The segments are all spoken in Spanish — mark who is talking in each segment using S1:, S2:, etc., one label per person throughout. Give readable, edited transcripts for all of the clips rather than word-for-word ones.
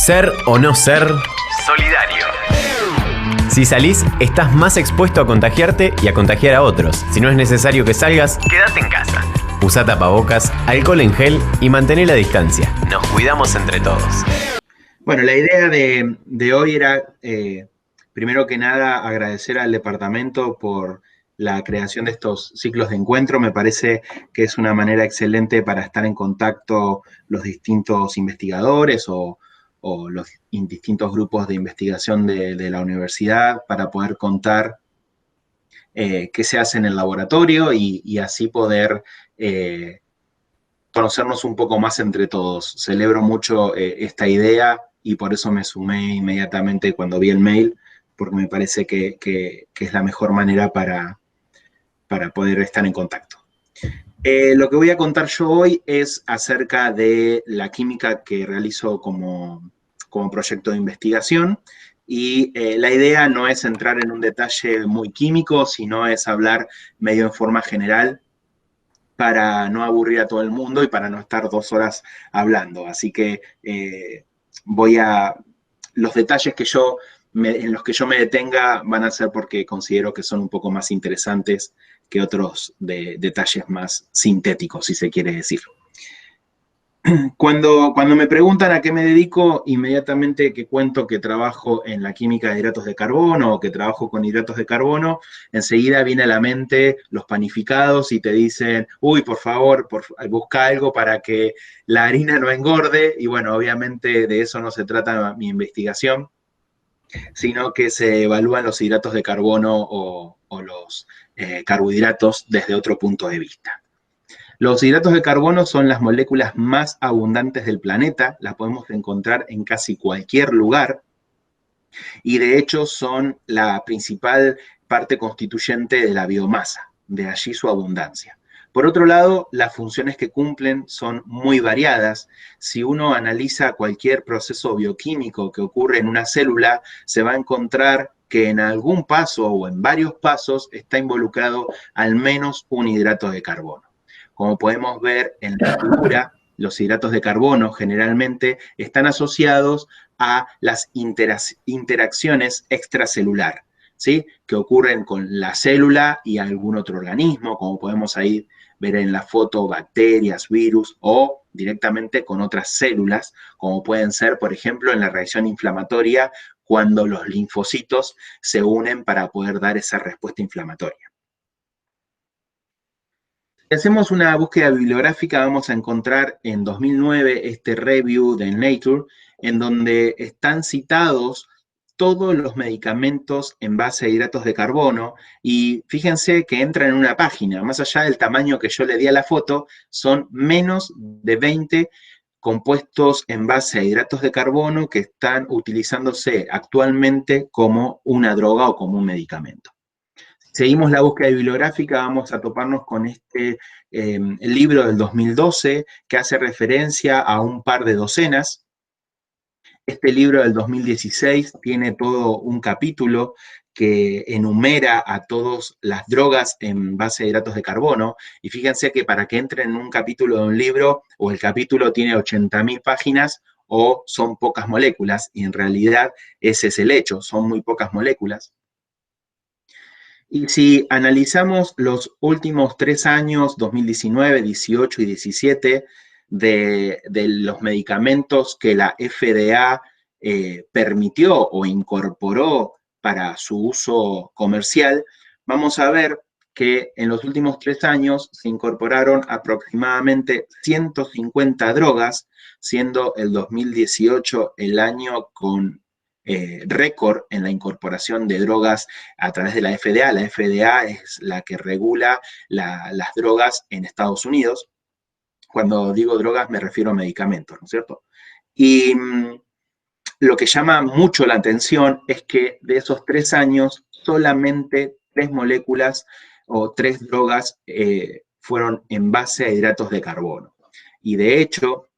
S1: Ser o no ser solidario. Si salís, estás más expuesto a contagiarte y a contagiar a otros. Si no es necesario que salgas, quédate en casa. Usa tapabocas, alcohol en gel y mantén la distancia. Nos cuidamos entre todos.
S2: Bueno, la idea de hoy era, primero que nada, agradecer al departamento por la creación de estos ciclos de encuentro. Me parece que es una manera excelente para estar en contacto los distintos investigadores o los distintos grupos de investigación de la universidad para poder contar qué se hace en el laboratorio y así poder conocernos un poco más entre todos. Celebro mucho esta idea y por eso me sumé inmediatamente cuando vi el mail, porque me parece que es la mejor manera para poder estar en contacto. Lo que voy a contar yo hoy es acerca de la química que realizo como proyecto de investigación y la idea no es entrar en un detalle muy químico, sino es hablar medio en forma general para no aburrir a todo el mundo y para no estar 2 horas hablando. Así que los detalles en los que yo me detenga van a ser porque considero que son un poco más interesantes que otros detalles más sintéticos, si se quiere decir. Cuando me preguntan a qué me dedico, inmediatamente que cuento que trabajo en la química de hidratos de carbono o que trabajo con hidratos de carbono, enseguida viene a la mente los panificados y te dicen, uy, por favor, busca algo para que la harina no engorde. Y bueno, obviamente de eso no se trata mi investigación, sino que se evalúan los hidratos de carbono o los carbohidratos desde otro punto de vista. Los hidratos de carbono son las moléculas más abundantes del planeta, las podemos encontrar en casi cualquier lugar y de hecho son la principal parte constituyente de la biomasa, de allí su abundancia. Por otro lado, las funciones que cumplen son muy variadas. Si uno analiza cualquier proceso bioquímico que ocurre en una célula, se va a encontrar que en algún paso o en varios pasos está involucrado al menos un hidrato de carbono. Como podemos ver en la figura, los hidratos de carbono generalmente están asociados a las interacciones extracelular, ¿sí? Que ocurren con la célula y algún otro organismo, como podemos ahí ver en la foto, bacterias, virus, o directamente con otras células, como pueden ser, por ejemplo, en la reacción inflamatoria, cuando los linfocitos se unen para poder dar esa respuesta inflamatoria. Si hacemos una búsqueda bibliográfica, vamos a encontrar en 2009 este review de Nature, en donde están citados todos los medicamentos en base a hidratos de carbono, y fíjense que entran en una página, más allá del tamaño que yo le di a la foto, son menos de 20 compuestos en base a hidratos de carbono que están utilizándose actualmente como una droga o como un medicamento. Seguimos la búsqueda bibliográfica, vamos a toparnos con este libro del 2012 que hace referencia a un par de docenas. Este libro del 2016 tiene todo un capítulo que enumera a todas las drogas en base a hidratos de carbono, y fíjense que para que entren en un capítulo de un libro, o el capítulo tiene 80.000 páginas, o son pocas moléculas, y en realidad ese es el hecho, son muy pocas moléculas. Y si analizamos los últimos 3 años, 2019, 18 y 17, de los medicamentos que la FDA permitió o incorporó para su uso comercial, vamos a ver que en los últimos 3 años se incorporaron aproximadamente 150 drogas, siendo el 2018 el año con récord en la incorporación de drogas a través de la FDA. La FDA es la que regula las drogas en Estados Unidos. Cuando digo drogas me refiero a medicamentos, ¿no es cierto? Y lo que llama mucho la atención es que de esos 3 años, solamente 3 moléculas o 3 drogas fueron en base a hidratos de carbono. Y de hecho,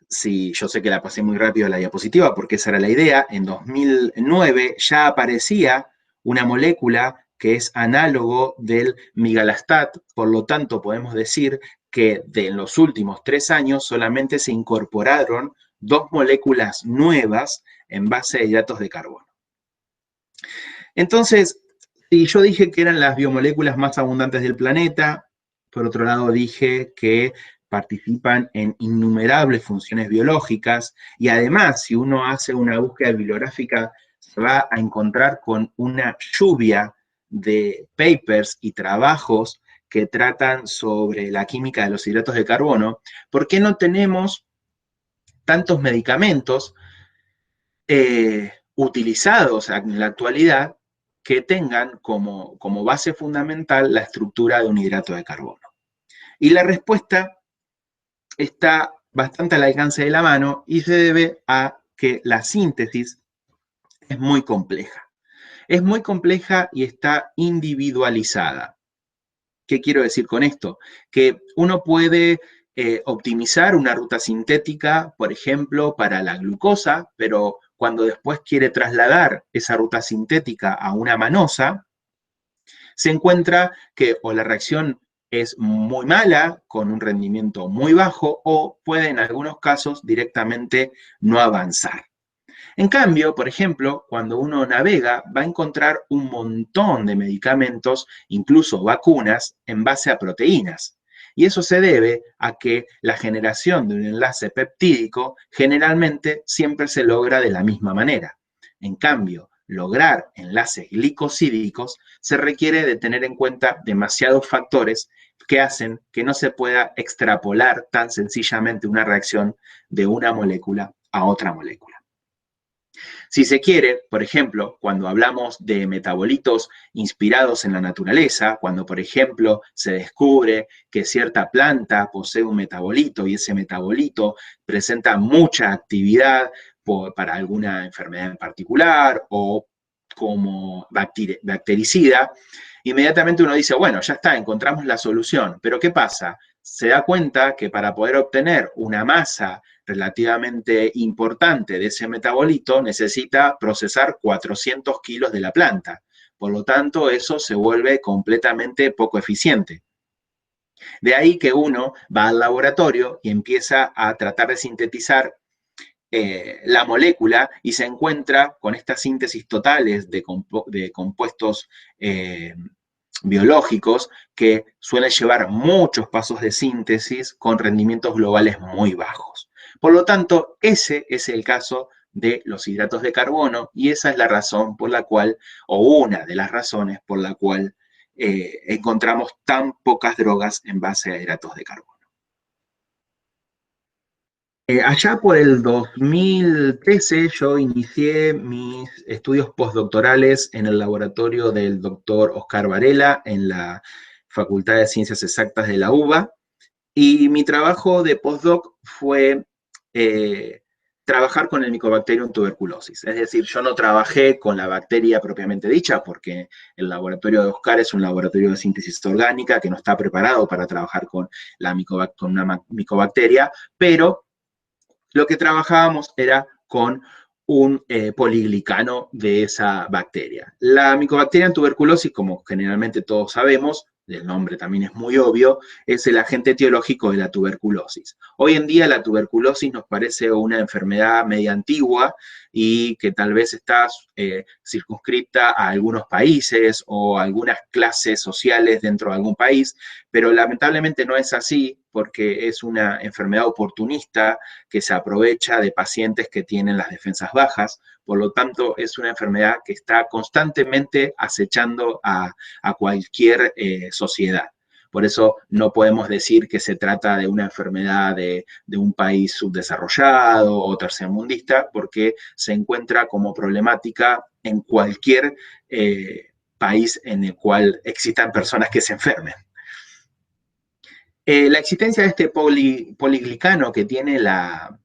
S2: sí, yo sé que la pasé muy rápido a la diapositiva porque esa era la idea, en 2009 ya aparecía una molécula que es análogo del migalastat, por lo tanto podemos decir que de los últimos 3 años solamente se incorporaron 2 moléculas nuevas en base a hidratos de carbono. Entonces, si yo dije que eran las biomoléculas más abundantes del planeta, por otro lado dije que participan en innumerables funciones biológicas, y además, si uno hace una búsqueda bibliográfica, se va a encontrar con una lluvia de papers y trabajos que tratan sobre la química de los hidratos de carbono. ¿Por qué no tenemos tantos medicamentos utilizados en la actualidad que tengan como base fundamental la estructura de un hidrato de carbono? Y la respuesta está bastante al alcance de la mano y se debe a que la síntesis es muy compleja. Es muy compleja y está individualizada. ¿Qué quiero decir con esto? Que uno puede optimizar una ruta sintética, por ejemplo, para la glucosa, pero cuando después quiere trasladar esa ruta sintética a una manosa, se encuentra que o la reacción es muy mala, con un rendimiento muy bajo, o puede en algunos casos directamente no avanzar. En cambio, por ejemplo, cuando uno navega, va a encontrar un montón de medicamentos, incluso vacunas, en base a proteínas. Y eso se debe a que la generación de un enlace peptídico generalmente siempre se logra de la misma manera. En cambio, lograr enlaces glicosídicos se requiere de tener en cuenta demasiados factores que hacen que no se pueda extrapolar tan sencillamente una reacción de una molécula a otra molécula. Si se quiere, por ejemplo, cuando hablamos de metabolitos inspirados en la naturaleza, cuando, por ejemplo, se descubre que cierta planta posee un metabolito y ese metabolito presenta mucha actividad para alguna enfermedad en particular o como bactericida, inmediatamente uno dice, bueno, ya está, encontramos la solución. Pero ¿qué pasa? Se da cuenta que para poder obtener una masa relativamente importante de ese metabolito, necesita procesar 400 kilos de la planta. Por lo tanto, eso se vuelve completamente poco eficiente. De ahí que uno va al laboratorio y empieza a tratar de sintetizar la molécula y se encuentra con estas síntesis totales de compuestos biológicos que suelen llevar muchos pasos de síntesis con rendimientos globales muy bajos. Por lo tanto, ese es el caso de los hidratos de carbono y esa es la razón por la cual, o una de las razones por la cual encontramos tan pocas drogas en base a hidratos de carbono. Allá por el 2013 yo inicié mis estudios postdoctorales en el laboratorio del doctor Oscar Varela en la Facultad de Ciencias Exactas de la UBA, y mi trabajo de postdoc fue trabajar con el Mycobacterium tuberculosis. Es decir, yo no trabajé con la bacteria propiamente dicha, porque el laboratorio de Oscar es un laboratorio de síntesis orgánica que no está preparado para trabajar con una micobacteria, pero lo que trabajábamos era con un poliglicano de esa bacteria. La Mycobacterium tuberculosis, como generalmente todos sabemos, el nombre también es muy obvio, es el agente etiológico de la tuberculosis. Hoy en día la tuberculosis nos parece una enfermedad media antigua y que tal vez está circunscripta a algunos países o a algunas clases sociales dentro de algún país, pero lamentablemente no es así porque es una enfermedad oportunista que se aprovecha de pacientes que tienen las defensas bajas. Por lo tanto, es una enfermedad que está constantemente acechando a cualquier sociedad. Por eso no podemos decir que se trata de una enfermedad de un país subdesarrollado o tercermundista, porque se encuentra como problemática en cualquier país en el cual existan personas que se enfermen. La existencia de este poliglicano que tiene la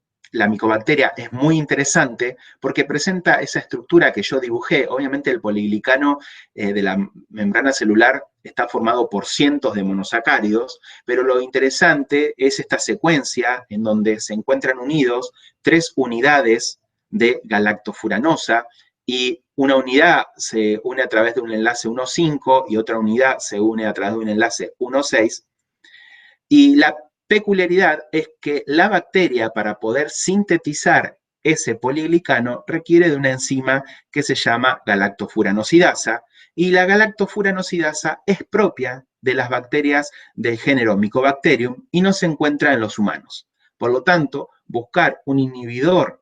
S2: micobacteria es muy interesante porque presenta esa estructura que yo dibujé. Obviamente el poliglicano de la membrana celular está formado por cientos de monosacáridos, pero lo interesante es esta secuencia en donde se encuentran unidos 3 unidades de galactofuranosa y una unidad se une a través de un enlace 1,5 y otra unidad se une a través de un enlace 1,6. Y la peculiaridad es que la bacteria, para poder sintetizar ese poliglicano, requiere de una enzima que se llama galactofuranosidasa, y la galactofuranosidasa es propia de las bacterias del género Mycobacterium y no se encuentra en los humanos. Por lo tanto, buscar un inhibidor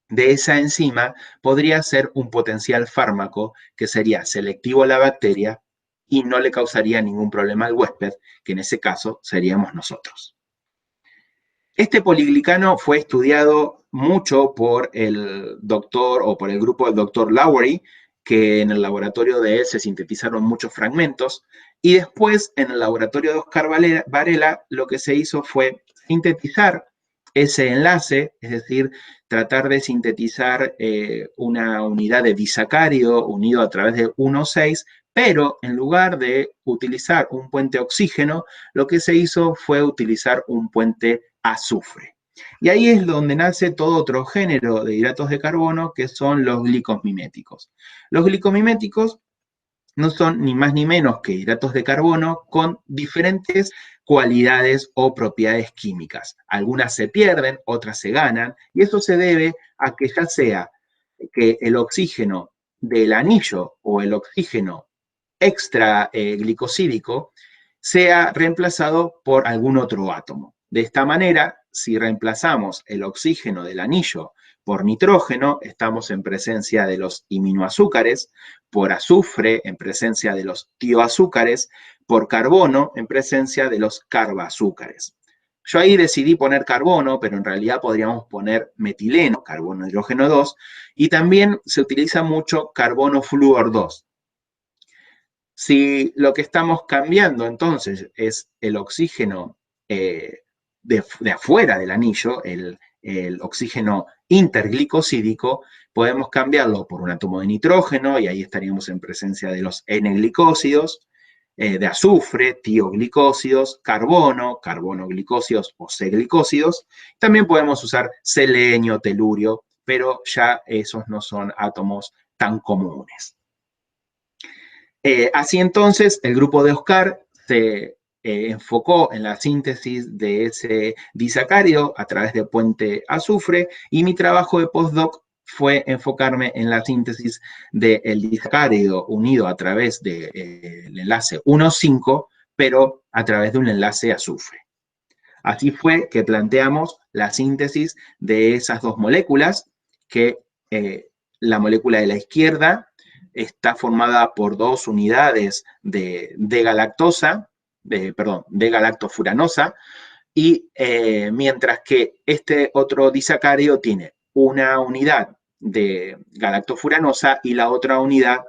S2: de esa enzima podría ser un potencial fármaco que sería selectivo a la bacteria y no le causaría ningún problema al huésped, que en ese caso seríamos nosotros. Este poliglicano fue estudiado mucho por el doctor o por el grupo del doctor Lowery, que en el laboratorio de él se sintetizaron muchos fragmentos, y después en el laboratorio de Oscar Varela lo que se hizo fue sintetizar ese enlace, es decir, tratar de sintetizar una unidad de disacárido unido a través de 1,6, pero en lugar de utilizar un puente oxígeno, lo que se hizo fue utilizar un puente azufre. Y ahí es donde nace todo otro género de hidratos de carbono, que son los glicomiméticos. Los glicomiméticos no son ni más ni menos que hidratos de carbono con diferentes cualidades o propiedades químicas. Algunas se pierden, otras se ganan, y eso se debe a que ya sea que el oxígeno del anillo o el oxígeno extra glicosídico sea reemplazado por algún otro átomo. De esta manera, si reemplazamos el oxígeno del anillo por nitrógeno, estamos en presencia de los iminoazúcares, por azufre en presencia de los tioazúcares, por carbono en presencia de los carbazúcares. Yo ahí decidí poner carbono, pero en realidad podríamos poner metileno, carbono hidrógeno 2, y también se utiliza mucho carbono flúor 2. Si lo que estamos cambiando entonces es el oxígeno de afuera del anillo, el oxígeno interglicosídico, podemos cambiarlo por un átomo de nitrógeno y ahí estaríamos en presencia de los N-glicósidos, de azufre, tioglicósidos, carbono, carbonoglicósidos o C-glicósidos. También podemos usar selenio, telurio, pero ya esos no son átomos tan comunes. Así entonces, el grupo de Oscar se enfocó en la síntesis de ese disacárido a través de puente azufre, y mi trabajo de postdoc fue enfocarme en la síntesis del disacárido unido a través del enlace 1,5, pero a través de un enlace azufre. Así fue que planteamos la síntesis de esas dos moléculas, que la molécula de la izquierda está formada por dos unidades de galactosa, de galactofuranosa, y mientras que este otro disacárido tiene una unidad de galactofuranosa y la otra unidad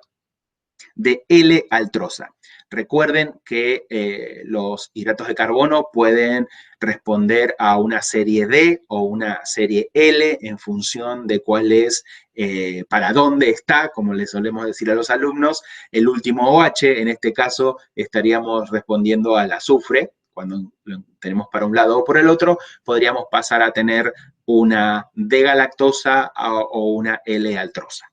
S2: de L-altrosa. Recuerden que los hidratos de carbono pueden responder a una serie D o una serie L en función de cuál es, para dónde está, como le solemos decir a los alumnos, el último OH. En este caso estaríamos respondiendo al azufre. Cuando lo tenemos para un lado o por el otro, podríamos pasar a tener una D-galactosa o una L-altrosa.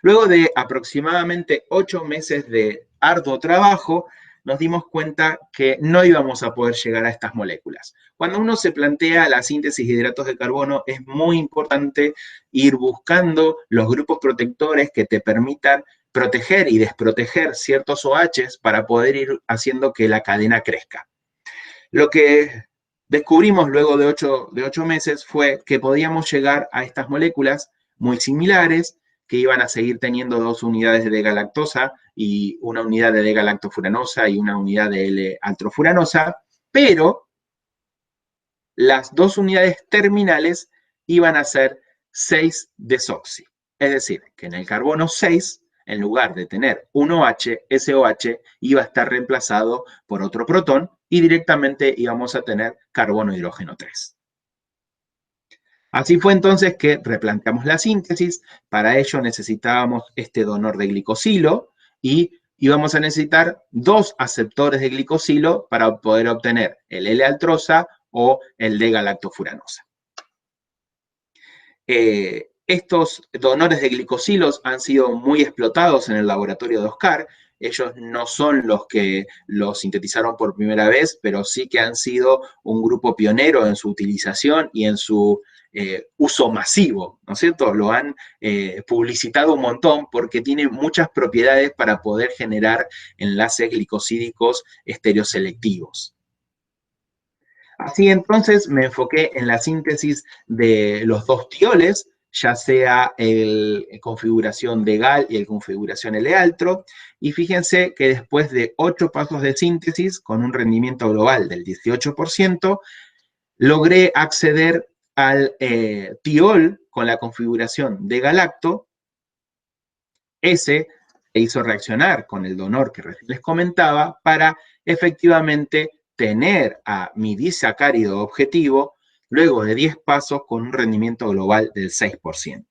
S2: Luego de aproximadamente 8 meses de arduo trabajo, nos dimos cuenta que no íbamos a poder llegar a estas moléculas. Cuando uno se plantea la síntesis de hidratos de carbono, es muy importante ir buscando los grupos protectores que te permitan proteger y desproteger ciertos OHs para poder ir haciendo que la cadena crezca. Lo que descubrimos luego de 8 meses fue que podíamos llegar a estas moléculas muy similares, que iban a seguir teniendo dos unidades de galactosa y una unidad de galactofuranosa y una unidad de L-altrofuranosa, pero las dos unidades terminales iban a ser 6-desoxi. Es decir, que en el carbono 6, en lugar de tener un OH, ese OH iba a estar reemplazado por otro protón y directamente íbamos a tener carbono hidrógeno 3. Así fue entonces que replanteamos la síntesis. Para ello necesitábamos este donor de glicosilo y íbamos a necesitar dos aceptores de glicosilo para poder obtener el L-altrosa o el D-galactofuranosa. Estos donores de glicosilos han sido muy explotados en el laboratorio de Oscar. ellos no son los que lo sintetizaron por primera vez, pero sí que han sido un grupo pionero en su utilización y en su uso masivo, ¿no es cierto? Lo han publicitado un montón porque tiene muchas propiedades para poder generar enlaces glicosídicos estereoselectivos. Así entonces me enfoqué en la síntesis de los dos tioles, ya sea el configuración de GAL y el configuración L-altro, y fíjense que después de 8 pasos de síntesis, con un rendimiento global del 18%, logré acceder al tiol con la configuración de galacto. Ese se hizo reaccionar con el donor que recién les comentaba para efectivamente tener a mi disacárido objetivo luego de 10 pasos con un rendimiento global del 6%.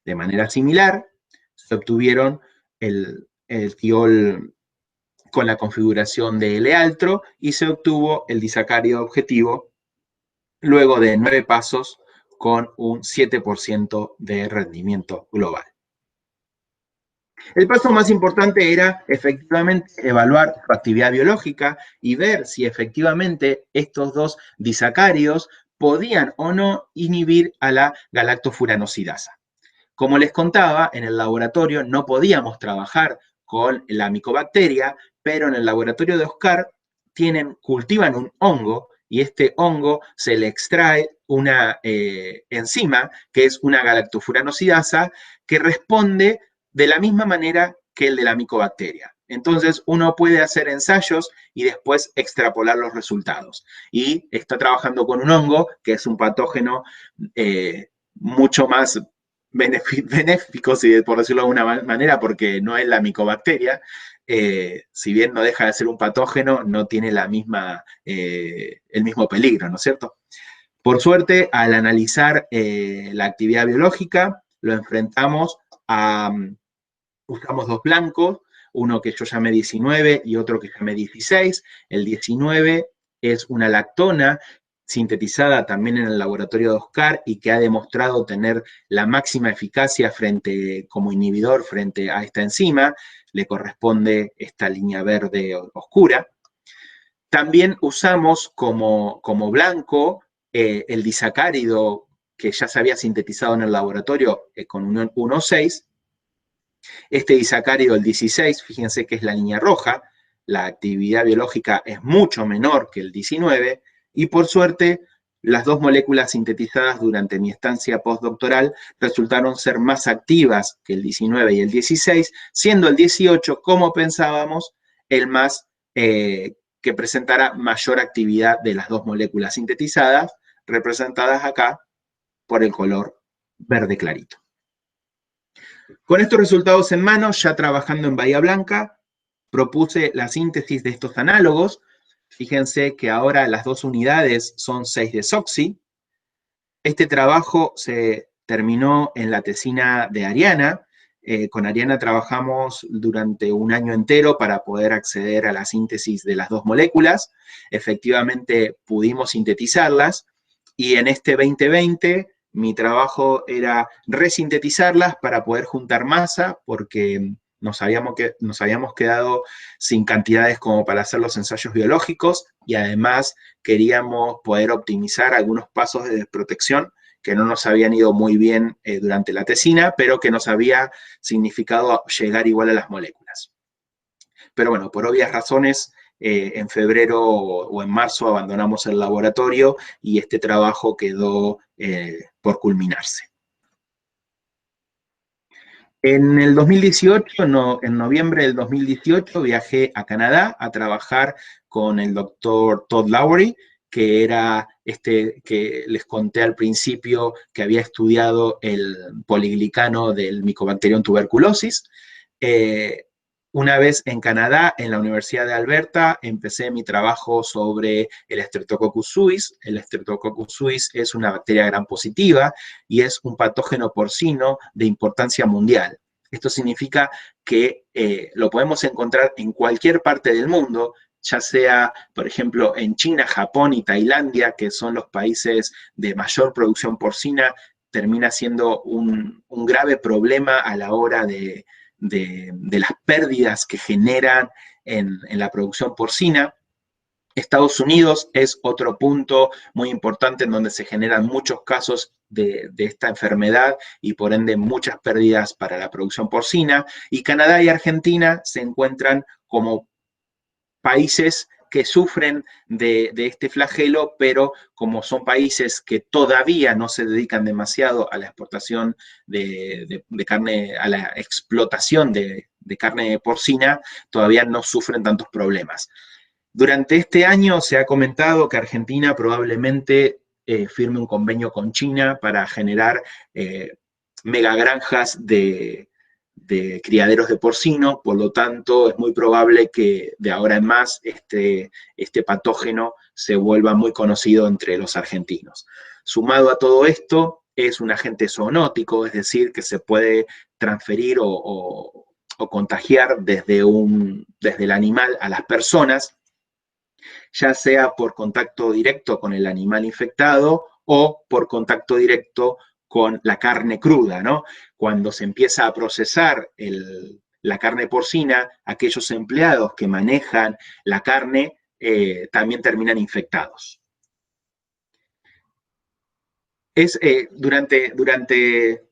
S2: De manera similar, se obtuvieron el tiol con la configuración de L-altro y se obtuvo el disacárido objetivo luego de 9 pasos con un 7% de rendimiento global. El paso más importante era efectivamente evaluar su actividad biológica y ver si efectivamente estos dos disacáridos podían o no inhibir a la galactofuranosidasa. Como les contaba, en el laboratorio no podíamos trabajar con la micobacteria, pero en el laboratorio de Oscar cultivan un hongo y este hongo se le extrae una enzima que es una galactofuranosidasa que responde de la misma manera que el de la micobacteria. Entonces uno puede hacer ensayos y después extrapolar los resultados. Y está trabajando con un hongo que es un patógeno mucho más benéfico, por decirlo de alguna manera, porque no es la micobacteria. Si bien no deja de ser un patógeno, no tiene el mismo peligro, ¿no es cierto? Por suerte, al analizar la actividad biológica, lo enfrentamos usamos dos blancos, uno que yo llamé 19 y otro que llamé 16. El 19 es una lactona sintetizada también en el laboratorio de Oscar y que ha demostrado tener la máxima eficacia como inhibidor frente a esta enzima. Le corresponde esta línea verde oscura. También usamos como blanco el disacárido que ya se había sintetizado en el laboratorio con unión 1,6. Este disacárido, el 16, fíjense que es la línea roja, la actividad biológica es mucho menor que el 19, y por suerte, las dos moléculas sintetizadas durante mi estancia postdoctoral resultaron ser más activas que el 19 y el 16, siendo el 18, como pensábamos, el más que presentará mayor actividad de las dos moléculas sintetizadas, representadas acá por el color verde clarito. Con estos resultados en mano, ya trabajando en Bahía Blanca, propuse la síntesis de estos análogos. Fíjense que ahora las dos unidades son 6-desoxi. Este trabajo se terminó en la tesina de Ariana. Con Ariana trabajamos durante un año entero para poder acceder a la síntesis de las dos moléculas. Efectivamente pudimos sintetizarlas y en este 2020 mi trabajo era resintetizarlas para poder juntar masa porque nos habíamos quedado sin cantidades como para hacer los ensayos biológicos y además queríamos poder optimizar algunos pasos de desprotección que no nos habían ido muy bien durante la tesina, pero que nos había significado llegar igual a las moléculas. Pero bueno, por obvias razones, en febrero o en marzo abandonamos el laboratorio y este trabajo quedó por culminarse. En el 2018, en noviembre del 2018, viajé a Canadá a trabajar con el doctor Todd Lowry, que era que les conté al principio que había estudiado el poliglicano del Mycobacterium tuberculosis. Una vez en Canadá, en la Universidad de Alberta, empecé mi trabajo sobre el Streptococcus suis. El Streptococcus suis es una bacteria gram positiva y es un patógeno porcino de importancia mundial. Esto significa que lo podemos encontrar en cualquier parte del mundo, ya sea, por ejemplo, en China, Japón y Tailandia, que son los países de mayor producción porcina, termina siendo un grave problema a la hora de de las pérdidas que generan en la producción porcina. Estados Unidos es otro punto muy importante en donde se generan muchos casos de esta enfermedad y por ende muchas pérdidas para la producción porcina. Y Canadá y Argentina se encuentran como países que sufren de este flagelo, pero como son países que todavía no se dedican demasiado a la exportación de carne, a la explotación de carne porcina, todavía no sufren tantos problemas. Durante este año se ha comentado que Argentina probablemente firme un convenio con China para generar megagranjas de criaderos de porcino, por lo tanto es muy probable que de ahora en más este patógeno se vuelva muy conocido entre los argentinos. Sumado a todo esto, es un agente zoonótico, es decir, que se puede transferir o contagiar desde el animal a las personas, ya sea por contacto directo con el animal infectado o por contacto directo con la carne cruda, ¿no? Cuando se empieza a procesar la carne porcina, aquellos empleados que manejan la carne también terminan infectados. Durante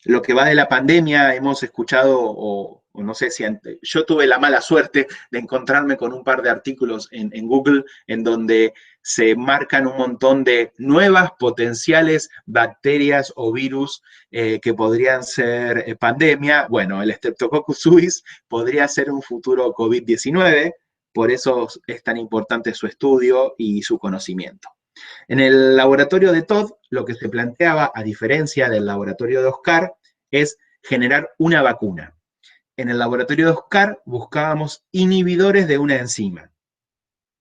S2: lo que va de la pandemia hemos escuchado, o no sé si yo tuve la mala suerte de encontrarme con un par de artículos en Google en donde se marcan un montón de nuevas potenciales bacterias o virus que podrían ser pandemia. Bueno, el Streptococcus suis podría ser un futuro COVID-19, por eso es tan importante su estudio y su conocimiento. En el laboratorio de Todd, lo que se planteaba, a diferencia del laboratorio de Oscar, es generar una vacuna. En el laboratorio de Oscar buscábamos inhibidores de una enzima.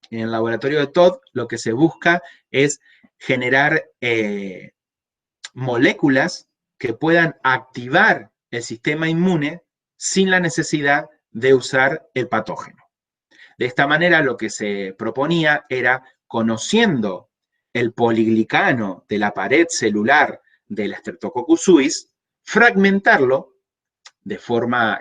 S2: En el laboratorio de Todd, lo que se busca es generar moléculas que puedan activar el sistema inmune sin la necesidad de usar el patógeno. De esta manera, lo que se proponía era, conociendo el poliglicano de la pared celular del Streptococcus suis, fragmentarlo de forma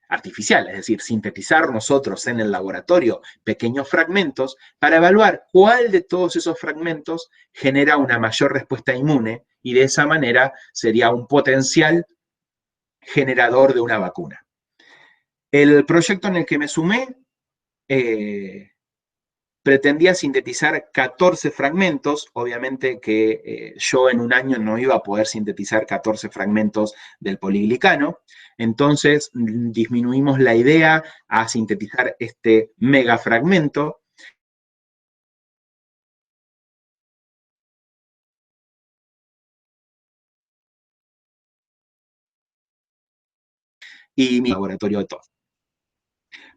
S2: artificial, es decir, sintetizar nosotros en el laboratorio pequeños fragmentos para evaluar cuál de todos esos fragmentos genera una mayor respuesta inmune y de esa manera sería un potencial generador de una vacuna. El proyecto en el que me sumé pretendía sintetizar 14 fragmentos, obviamente que yo en un año no iba a poder sintetizar 14 fragmentos del poliglicano, entonces disminuimos la idea a sintetizar este megafragmento. Y mi laboratorio de todo.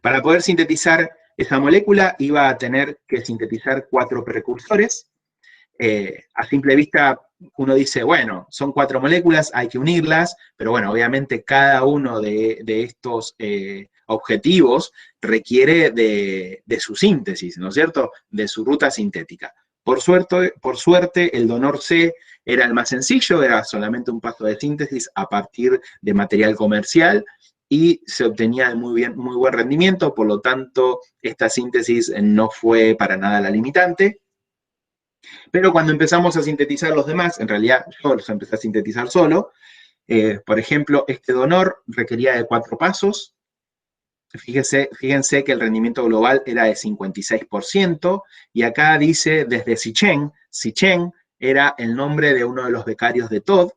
S2: Para poder sintetizar esa molécula iba a tener que sintetizar 4 precursores. A simple vista uno dice, bueno, son 4 moléculas, hay que unirlas, pero bueno, obviamente cada uno de estos objetivos requiere de su síntesis, ¿no es cierto?, de su ruta sintética. Por suerte, el donor C era el más sencillo, era solamente un paso de síntesis a partir de material comercial, y se obtenía de muy buen rendimiento, por lo tanto, esta síntesis no fue para nada la limitante. Pero cuando empezamos a sintetizar los demás, en realidad yo los empecé a sintetizar solo. Por ejemplo, este donor requería de 4 pasos. Fíjense que el rendimiento global era de 56%, y acá dice desde Sicheng. Sicheng era el nombre de uno de los becarios de Todd,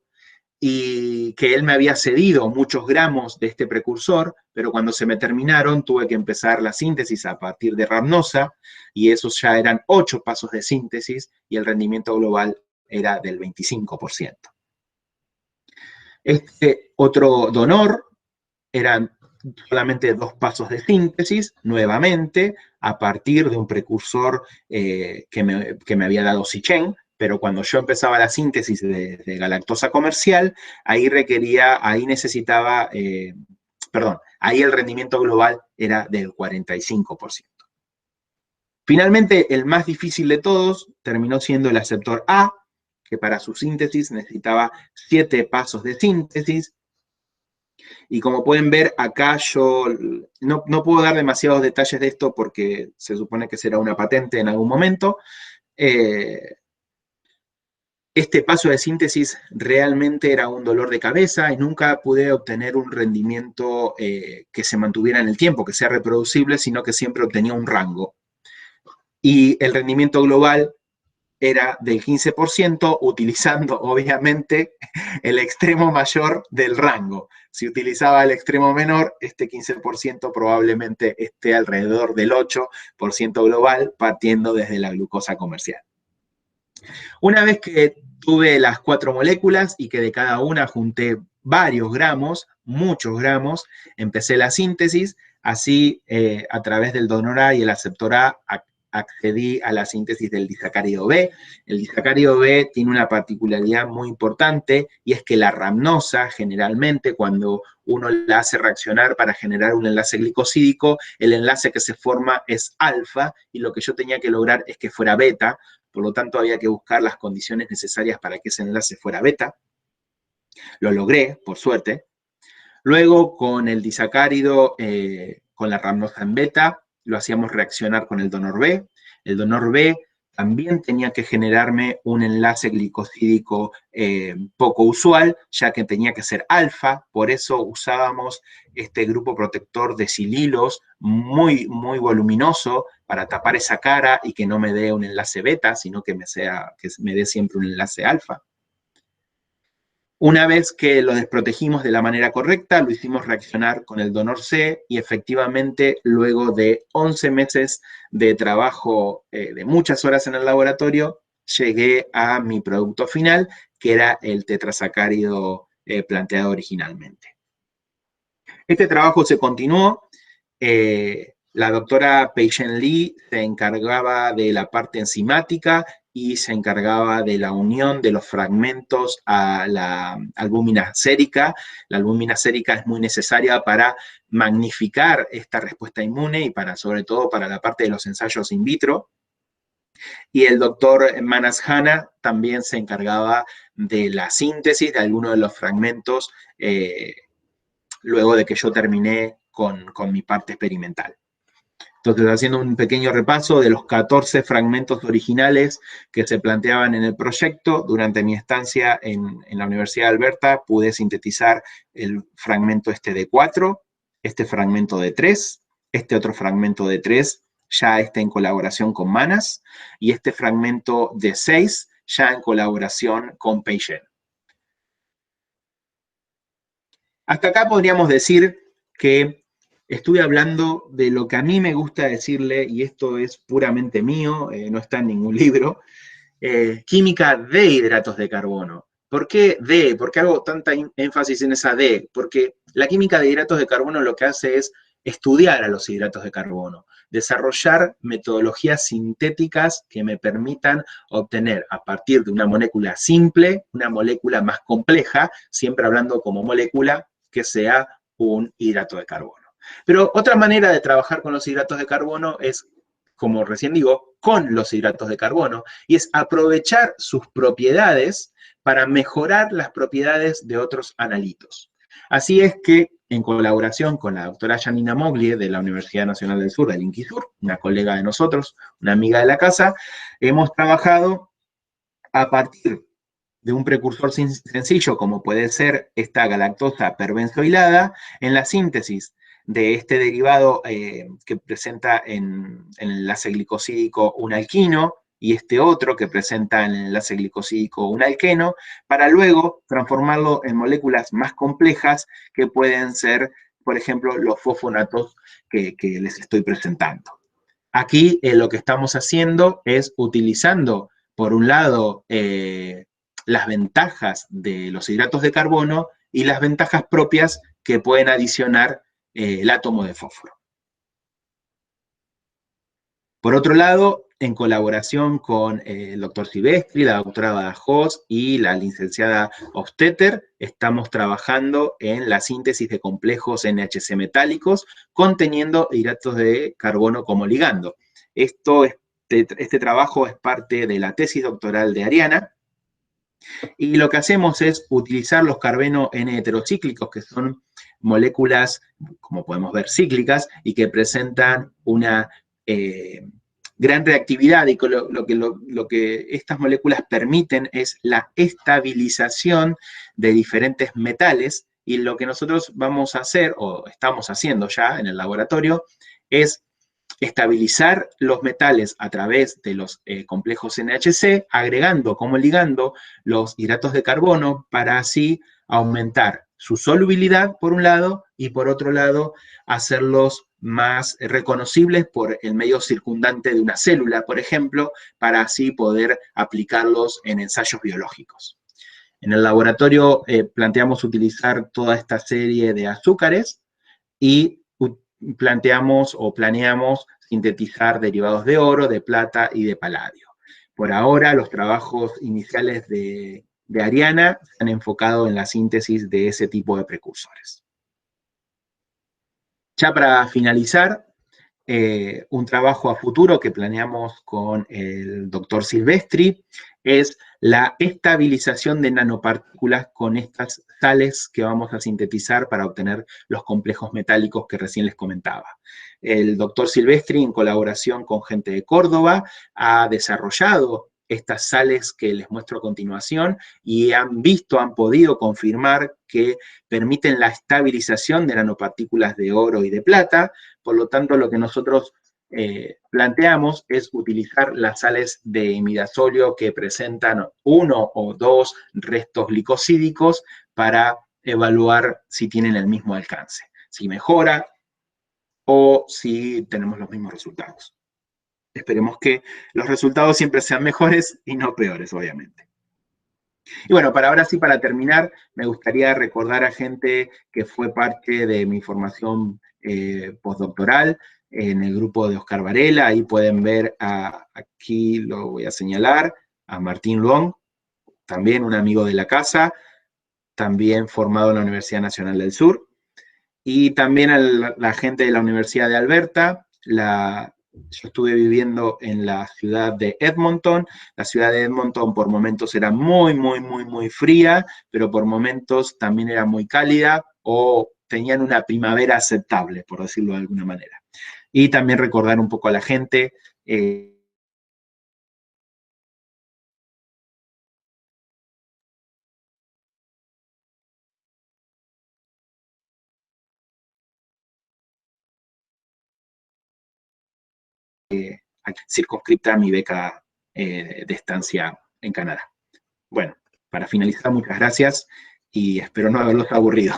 S2: y que él me había cedido muchos gramos de este precursor, pero cuando se me terminaron tuve que empezar la síntesis a partir de Rhamnosa, y esos ya eran 8 pasos de síntesis, y el rendimiento global era del 25%. Este otro donor eran solamente 2 pasos de síntesis, nuevamente, a partir de un precursor que me había dado Sicheng, pero cuando yo empezaba la síntesis de galactosa comercial, ahí necesitaba, ahí el rendimiento global era del 45%. Finalmente, el más difícil de todos terminó siendo el aceptor A, que para su síntesis necesitaba 7 pasos de síntesis. Y como pueden ver, acá yo no puedo dar demasiados detalles de esto porque se supone que será una patente en algún momento. Este paso de síntesis realmente era un dolor de cabeza y nunca pude obtener un rendimiento que se mantuviera en el tiempo, que sea reproducible, sino que siempre obtenía un rango. Y el rendimiento global era del 15%, utilizando obviamente el extremo mayor del rango. Si utilizaba el extremo menor, este 15% probablemente esté alrededor del 8% global, partiendo desde la glucosa comercial. Una vez que tuve las 4 moléculas y que de cada una junté varios gramos, muchos gramos, empecé la síntesis, así a través del donor A y el aceptor A accedí a la síntesis del disacárido B. El disacárido B tiene una particularidad muy importante y es que la rhamnosa, generalmente, cuando uno la hace reaccionar para generar un enlace glicosídico, el enlace que se forma es alfa y lo que yo tenía que lograr es que fuera beta, por lo tanto había que buscar las condiciones necesarias para que ese enlace fuera beta. Lo logré, por suerte. Luego, con el disacárido, con la rhamnosa en beta, lo hacíamos reaccionar con el donor B. El donor B también tenía que generarme un enlace glicosídico poco usual, ya que tenía que ser alfa, por eso usábamos este grupo protector de sililos muy, muy voluminoso para tapar esa cara y que no me dé un enlace beta, sino que me dé siempre un enlace alfa. Una vez que lo desprotegimos de la manera correcta, lo hicimos reaccionar con el donor C y efectivamente luego de 11 meses de trabajo de muchas horas en el laboratorio, llegué a mi producto final, que era el tetrasacárido planteado originalmente. Este trabajo se continuó. La doctora Pei-Shen Lee se encargaba de la parte enzimática y se encargaba de la unión de los fragmentos a la albúmina sérica. La albúmina sérica es muy necesaria para magnificar esta respuesta inmune y sobre todo para la parte de los ensayos in vitro. Y el doctor Manas Hanna también se encargaba de la síntesis de algunos de los fragmentos luego de que yo terminé con mi parte experimental. Entonces, haciendo un pequeño repaso de los 14 fragmentos originales que se planteaban en el proyecto, durante mi estancia en la Universidad de Alberta pude sintetizar el fragmento este de 4, este fragmento de 3, este otro fragmento de 3, ya está en colaboración con Manas, y este fragmento de 6, ya en colaboración con Pei-Shen. Hasta acá podríamos decir que estuve hablando de lo que a mí me gusta decirle, y esto es puramente mío, no está en ningún libro, química de hidratos de carbono. ¿Por qué D? ¿Por qué hago tanta énfasis en esa D? Porque la química de hidratos de carbono lo que hace es estudiar a los hidratos de carbono, desarrollar metodologías sintéticas que me permitan obtener a partir de una molécula simple, una molécula más compleja, siempre hablando como molécula que sea un hidrato de carbono. Pero otra manera de trabajar con los hidratos de carbono es, como recién digo, con los hidratos de carbono, y es aprovechar sus propiedades para mejorar las propiedades de otros analitos. Así es que, en colaboración con la doctora Janina Moglie de la Universidad Nacional del Sur, del INCISUR, una colega de nosotros, una amiga de la casa, hemos trabajado a partir de un precursor sencillo como puede ser esta galactosa perbenzoilada, en la síntesis de este derivado que presenta en el enlace glicosídico un alquino y este otro que presenta en el enlace glicosídico un alqueno, para luego transformarlo en moléculas más complejas que pueden ser, por ejemplo, los fosfonatos que les estoy presentando. Aquí lo que estamos haciendo es utilizando, por un lado, las ventajas de los hidratos de carbono y las ventajas propias que pueden adicionar el átomo de fósforo. Por otro lado, en colaboración con el doctor Silvestri, la doctora Badajoz y la licenciada Hofstetter, estamos trabajando en la síntesis de complejos NHC metálicos conteniendo hidratos de carbono como ligando. Este trabajo es parte de la tesis doctoral de Ariana, y lo que hacemos es utilizar los carbeno N heterocíclicos, que son moléculas, como podemos ver, cíclicas, y que presentan una gran reactividad, y lo que estas moléculas permiten es la estabilización de diferentes metales, y lo que nosotros vamos a hacer, o estamos haciendo ya en el laboratorio, es estabilizar los metales a través de los complejos NHC, agregando como ligando los hidratos de carbono para así aumentar su solubilidad por un lado y por otro lado hacerlos más reconocibles por el medio circundante de una célula, por ejemplo, para así poder aplicarlos en ensayos biológicos. En el laboratorio planteamos utilizar toda esta serie de azúcares y planteamos o planeamos sintetizar derivados de oro, de plata y de paladio. Por ahora, los trabajos iniciales de Ariana se han enfocado en la síntesis de ese tipo de precursores. Ya para finalizar, un trabajo a futuro que planeamos con el doctor Silvestri es la estabilización de nanopartículas con estas sales que vamos a sintetizar para obtener los complejos metálicos que recién les comentaba. El doctor Silvestri, en colaboración con gente de Córdoba, ha desarrollado estas sales que les muestro a continuación y han podido confirmar que permiten la estabilización de nanopartículas de oro y de plata. Por lo tanto, lo que nosotros planteamos es utilizar las sales de imidazolio que presentan 1 o 2 restos glicosídicos para evaluar si tienen el mismo alcance, si mejora o si tenemos los mismos resultados. Esperemos que los resultados siempre sean mejores y no peores, obviamente. Y bueno, ahora sí, para terminar, me gustaría recordar a gente que fue parte de mi formación postdoctoral en el grupo de Oscar Varela. Ahí pueden ver, aquí lo voy a señalar, a Martín Luong, también un amigo de la casa, también formado en la Universidad Nacional del Sur, y también a la gente de la Universidad de Alberta. Yo estuve viviendo en la ciudad de Edmonton. La ciudad de Edmonton por momentos era muy, muy, muy, muy fría, pero por momentos también era muy cálida, o tenían una primavera aceptable, por decirlo de alguna manera. Y también recordar un poco a la gente circunscripta a mi beca de estancia en Canadá. Bueno, para finalizar, muchas gracias y espero no haberlos aburrido.